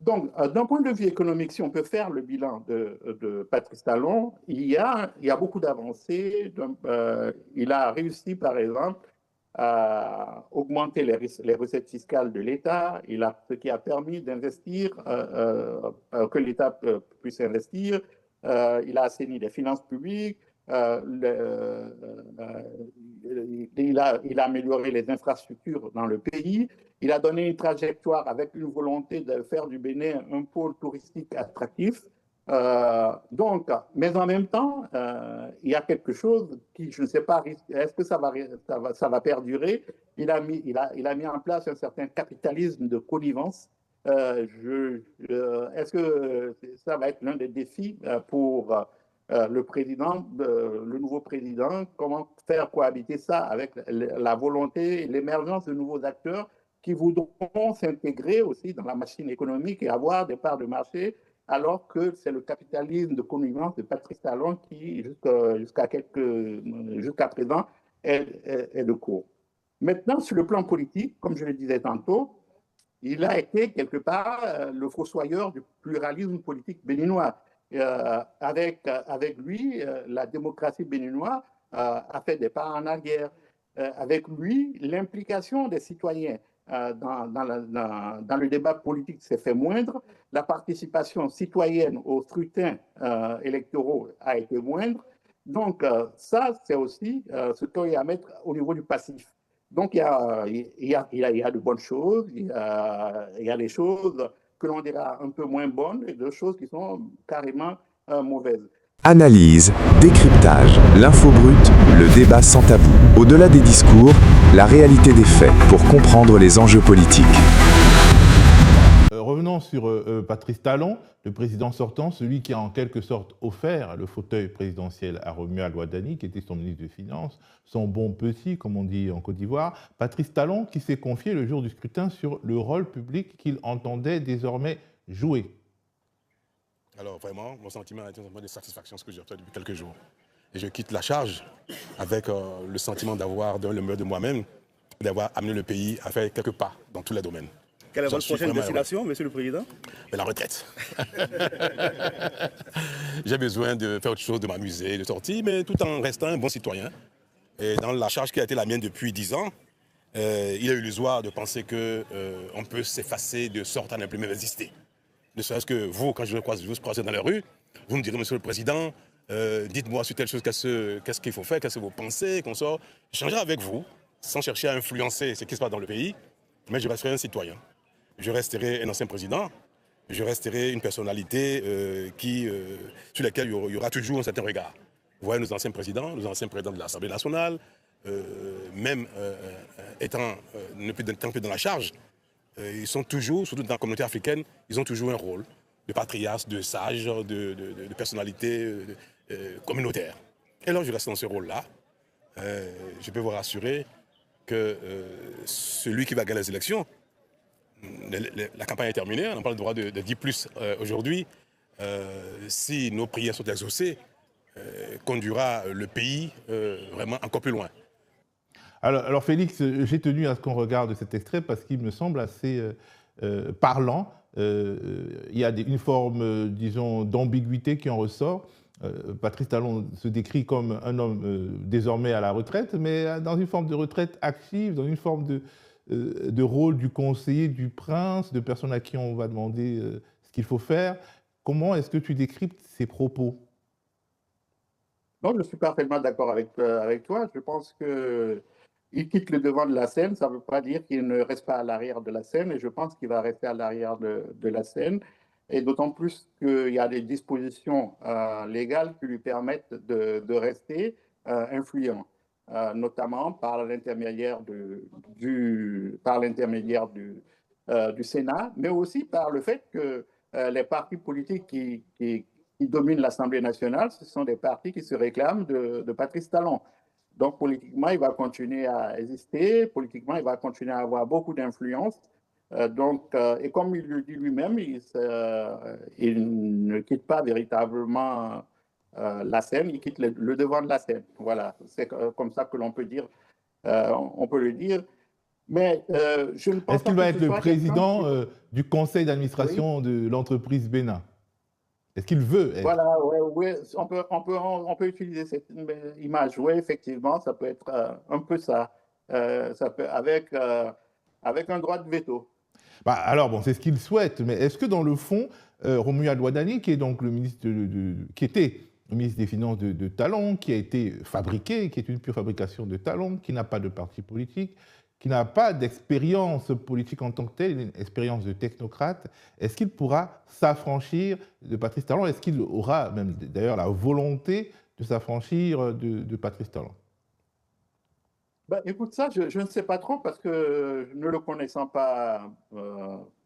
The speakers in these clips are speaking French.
Donc, d'un point de vue économique, si on peut faire le bilan de Patrice Talon, il y a beaucoup d'avancées. Il a réussi, par exemple, à augmenter les recettes fiscales de l'État, ce qui a permis d'investir, que l'État puisse investir. Il a assaini les finances publiques. Il a amélioré les infrastructures dans le pays. Il a donné une trajectoire avec une volonté de faire du Bénin un pôle touristique attractif. Mais en même temps, il y a quelque chose qui, je ne sais pas, est-ce que ça va perdurer? Il a mis en place un certain capitalisme de connivence. Est-ce que ça va être l'un des défis pour le nouveau président? Comment faire cohabiter ça avec la volonté, l'émergence de nouveaux acteurs qui voudront s'intégrer aussi dans la machine économique et avoir des parts de marché, alors que c'est le capitalisme de connivence de Patrice Talon qui, jusqu'à présent, est de cours. Maintenant, sur le plan politique, comme je le disais tantôt, il a été quelque part le fossoyeur du pluralisme politique béninois. Avec lui, la démocratie béninoise a fait des pas en arrière. Avec lui, l'implication des citoyens dans le débat politique s'est fait moindre. La participation citoyenne aux scrutins électoraux a été moindre. Donc, ça, c'est aussi ce qu'il y a à mettre au niveau du passif. Donc, il y a de bonnes choses, il y a des choses que l'on dira un peu moins bonnes et des choses qui sont carrément mauvaises. Analyse, décryptage, l'info brute, le débat sans tabou. Au-delà des discours, la réalité des faits pour comprendre les enjeux politiques. Revenons sur Patrice Talon, le président sortant, celui qui a en quelque sorte offert le fauteuil présidentiel à Romuald Wadani, qui était son ministre des Finances, son bon petit, comme on dit en Côte d'Ivoire. Patrice Talon qui s'est confié le jour du scrutin sur le rôle public qu'il entendait désormais jouer. Alors vraiment, mon sentiment est un sentiment de satisfaction, ce que j'ai obtenu depuis quelques jours. Et je quitte la charge avec le sentiment d'avoir donné le meilleur de moi-même, d'avoir amené le pays à faire quelques pas dans tous les domaines. Quelle est votre prochaine destination, Monsieur le Président? La retraite. J'ai besoin de faire autre chose, de m'amuser, de sortir, mais tout en restant un bon citoyen. Et dans la charge qui a été la mienne depuis 10 ans, il est illusoire de penser qu'on peut s'effacer de sorte à ne plus même exister. Ne serait-ce que vous, quand je vous croise dans la rue, vous me direz, Monsieur le Président, dites-moi sur telle chose, qu'est-ce qu'il faut faire, qu'est-ce que vous pensez, qu'on sort. J'échangerai avec vous, sans chercher à influencer ce qui se passe dans le pays, mais je resterai un citoyen. Je resterai un ancien président, je resterai une personnalité sur laquelle il y aura toujours un certain regard. Vous voyez nos anciens présidents de l'Assemblée nationale, même étant plus dans la charge, ils sont toujours, surtout dans la communauté africaine, ils ont toujours un rôle de patriarche, de sage, de personnalité communautaire. Et alors je reste dans ce rôle-là. Je peux vous rassurer que celui qui va gagner les élections, la campagne est terminée, on n'a pas le droit de dire plus aujourd'hui. Si nos prières sont exaucées, conduira le pays vraiment encore plus loin. Alors Félix, j'ai tenu à ce qu'on regarde cet extrait parce qu'il me semble assez parlant. Il y a une forme, disons, d'ambiguïté qui en ressort. Patrice Talon se décrit comme un homme désormais à la retraite, mais dans une forme de retraite active, dans une forme de rôle du conseiller, du prince, de personne à qui on va demander ce qu'il faut faire. Comment est-ce que tu décryptes ces propos? Non, je suis parfaitement d'accord avec toi. Je pense qu'il quitte le devant de la scène. Ça ne veut pas dire qu'il ne reste pas à l'arrière de la scène, et je pense qu'il va rester à l'arrière de la scène. Et d'autant plus qu'il y a des dispositions légales qui lui permettent de rester influent, notamment par l'intermédiaire du Sénat, mais aussi par le fait que les partis politiques qui dominent l'Assemblée nationale, ce sont des partis qui se réclament de Patrice Talon. Donc, politiquement, il va continuer à exister. Politiquement, il va continuer à avoir beaucoup d'influence. Et comme il le dit lui-même, il ne quitte pas véritablement la scène, il quitte le devant de la scène. Voilà, c'est comme ça que l'on peut dire, on peut le dire. Mais je ne pense Est-ce pas qu'il que va ce être le soit président quelqu'un du conseil d'administration de l'entreprise Bénin? Est-ce qu'il veut être? Voilà, ouais, ouais, on peut utiliser cette image. Oui, effectivement, ça peut être un peu ça. Ça peut, avec un droit de veto. Bah, alors, bon, c'est ce qu'il souhaite, mais est-ce que dans le fond, Romuald Wadani, qui est donc le ministre qui était le ministre des Finances de Talon, qui a été fabriqué, qui est une pure fabrication de Talon, qui n'a pas de parti politique, qui n'a pas d'expérience politique en tant que telle, une expérience de technocrate, est-ce qu'il pourra s'affranchir de Patrice Talon? Est-ce qu'il aura même d'ailleurs la volonté de s'affranchir de Patrice Talon? Ben, écoute, ça, je ne sais pas trop parce que ne le connaissant pas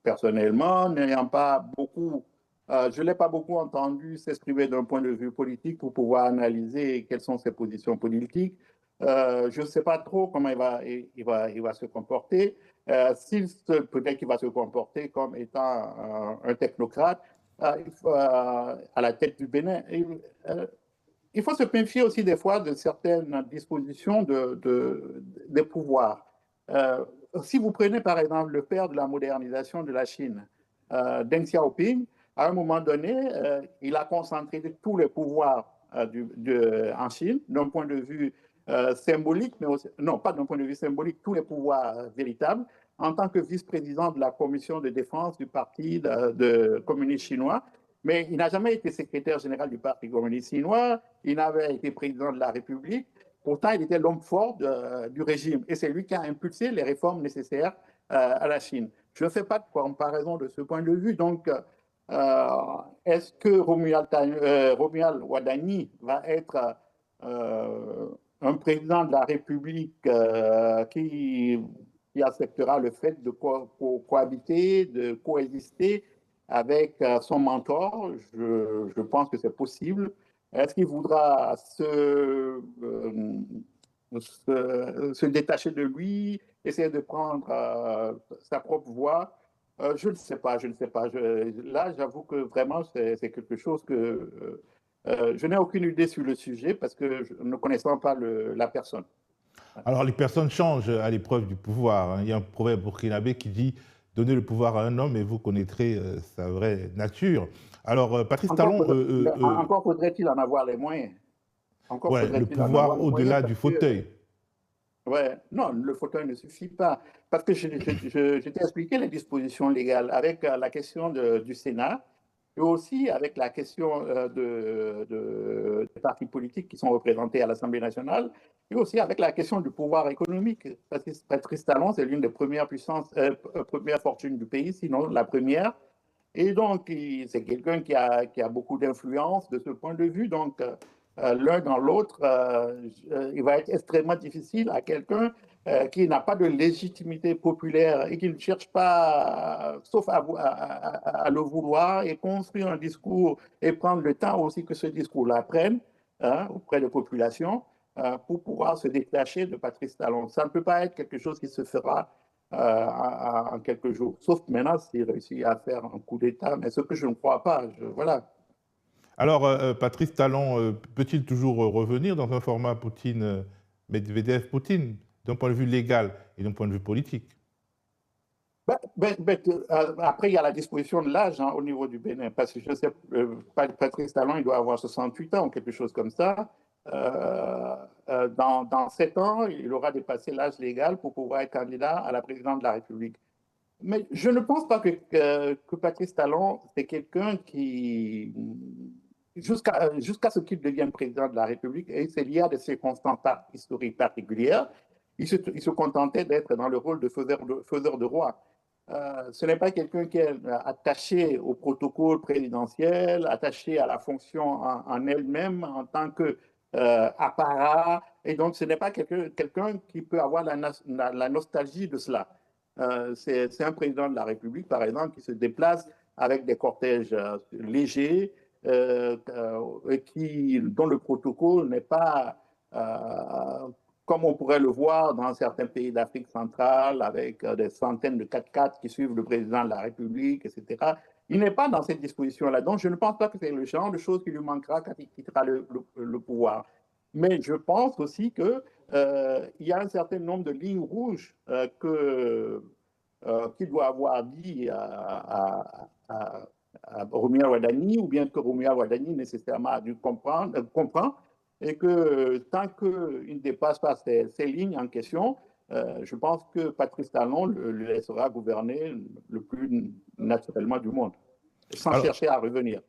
personnellement, n'ayant pas beaucoup, je ne l'ai pas beaucoup entendu s'exprimer d'un point de vue politique pour pouvoir analyser quelles sont ses positions politiques. Je ne sais pas trop comment il va se comporter. Peut-être qu'il va se comporter comme étant un technocrate à la tête du Bénin. Il faut se méfier aussi des fois de certaines dispositions des pouvoirs. Si vous prenez par exemple le père de la modernisation de la Chine, Deng Xiaoping, à un moment donné, il a concentré tous les pouvoirs en Chine d'un point de vue symbolique, mais aussi, non, pas d'un point de vue symbolique, tous les pouvoirs véritables, en tant que vice-président de la commission de défense du Parti communiste chinois. Mais il n'a jamais été secrétaire général du Parti communiste chinois, il n'avait été président de la République, pourtant il était l'homme fort du régime et c'est lui qui a impulsé les réformes nécessaires à la Chine. Je ne fais pas de comparaison de ce point de vue, donc est-ce que Romuald Wadani va être un président de la République qui acceptera le fait de cohabiter, de coexister avec son mentor? Je pense que c'est possible. Est-ce qu'il voudra se détacher de lui, essayer de prendre sa propre voie? Je ne sais pas, je ne sais pas. Là, j'avoue que vraiment, c'est quelque chose que je n'ai aucune idée sur le sujet parce que je ne connaissant pas la personne. Alors, les personnes changent à l'épreuve du pouvoir, hein. Il y a un proverbe burkinabé qui dit « Donnez le pouvoir à un homme et vous connaîtrez sa vraie nature ». Alors, Patrice Talon... Encore faudrait-il en avoir les moyens. Ouais, le pouvoir au-delà du fauteuil. Ouais, non, le fauteuil ne suffit pas. Parce que je t'ai expliqué les dispositions légales avec la question du Sénat et aussi avec la question des partis politiques qui sont représentés à l'Assemblée nationale et aussi avec la question du pouvoir économique. Parce que Patrice Talon, c'est l'une des premières fortunes du pays, sinon la première. Et donc, c'est quelqu'un qui a beaucoup d'influence de ce point de vue. Donc, l'un dans l'autre, il va être extrêmement difficile à quelqu'un qui n'a pas de légitimité populaire et qui ne cherche pas, sauf à le vouloir, et construire un discours et prendre le temps aussi que ce discours-là prenne auprès des populations pour pouvoir se détacher de Patrice Talon. Ça ne peut pas être quelque chose qui se fera en quelques jours, sauf maintenant s'il réussit à faire un coup d'État, mais ce que je ne crois pas. Voilà. Alors, Patrice Talon, peut-il toujours revenir dans un format Poutine-Medvedev-Poutine, d'un point de vue légal et d'un point de vue politique? Après, il y a la disposition de l'âge au niveau du Bénin, parce que je sais, Patrice Talon, il doit avoir 68 ans ou quelque chose comme ça. Dans 7 ans, il aura dépassé l'âge légal pour pouvoir être candidat à la présidence de la République. Mais je ne pense pas que Patrice Talon, c'est quelqu'un qui, jusqu'à ce qu'il devienne président de la République, et c'est lié à des circonstances historiques particulières, il se contentait d'être dans le rôle de faiseur de roi. Ce n'est pas quelqu'un qui est attaché au protocole présidentiel, attaché à la fonction en elle-même en tant qu'apparat, et donc ce n'est pas quelqu'un qui peut avoir la nostalgie de cela. C'est un président de la République, par exemple, qui se déplace avec des cortèges légers, dont le protocole n'est pas comme on pourrait le voir dans certains pays d'Afrique centrale, avec des centaines de 4x4 qui suivent le président de la République, etc. Il n'est pas dans cette disposition-là. Donc, je ne pense pas que c'est le genre de choses qui lui manquera quand il quittera le pouvoir. Mais je pense aussi qu'il y a un certain nombre de lignes rouges qu'il doit avoir dit à Rumia Wadani, ou bien que Rumia Wadani nécessairement a dû comprend, et que tant qu'il ne dépasse pas ces lignes en question, je pense que Patrice Talon le laissera gouverner le plus naturellement du monde, sans chercher à revenir.